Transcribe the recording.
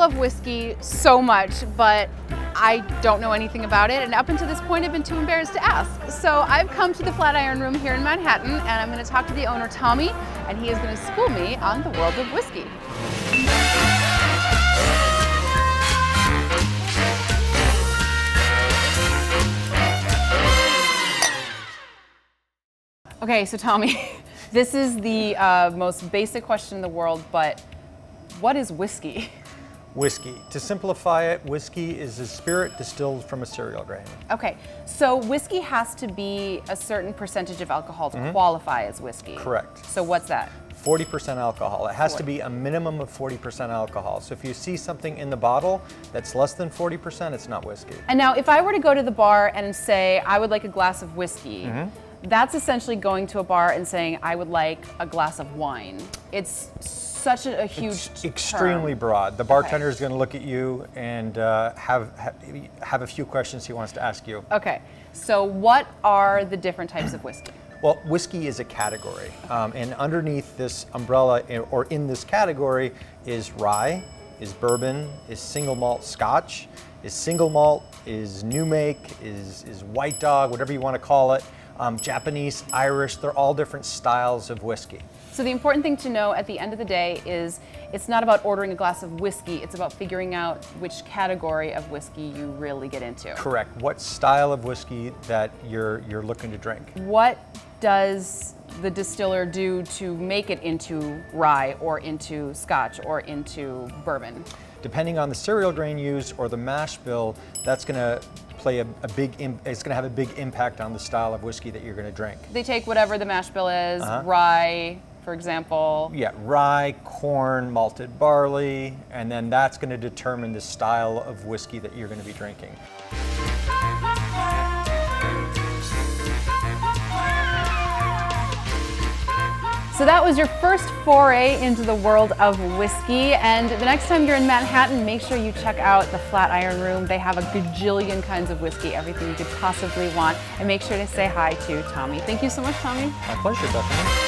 love whiskey so much, but I don't know anything about it, and up until this point I've been too embarrassed to ask. So I've come to the Flatiron Room here in Manhattan, and I'm going to talk to the owner, Tommy, and he is going to school me on the world of whiskey. Okay, so Tommy, this is the most basic question in the world, but what is whiskey? Whiskey. To simplify it, whiskey is a spirit distilled from a cereal grain. Okay, so whiskey has to be a certain percentage of alcohol to qualify as whiskey. Correct. So what's that? 40% alcohol. It has to be a minimum of 40% alcohol. So if you see something in the bottle that's less than 40%, it's not whiskey. And now if I were to go to the bar and say, I would like a glass of whiskey, that's essentially going to a bar and saying, I would like a glass of wine. It's such a huge It's extremely broad. The bartender is going to look at you and have a few questions he wants to ask you. Okay, so what are the different types of whiskey? Well, whiskey is a category, and underneath this umbrella, or in this category, is rye, is bourbon, is single malt Scotch, is single malt, is new make, is white dog, whatever you want to call it. Japanese, Irish, they're all different styles of whiskey. So the important thing to know at the end of the day is it's not about ordering a glass of whiskey, it's about figuring out which category of whiskey you really get into. Correct. What style of whiskey that you're looking to drink. What does the distiller do to make it into rye or into Scotch or into bourbon? Depending on the cereal grain used or the mash bill, that's going to play it's going to have a big impact on the style of whiskey that you're going to drink. They take whatever the mash bill is, rye, for example. Yeah, rye, corn, malted barley, and then that's going to determine the style of whiskey that you're going to be drinking. So that was your first foray into the world of whiskey, and the next time you're in Manhattan, make sure you check out the Flatiron Room. They have a gajillion kinds of whiskey, everything you could possibly want, and make sure to say hi to Tommy. Thank you so much, Tommy. My pleasure, Bethany.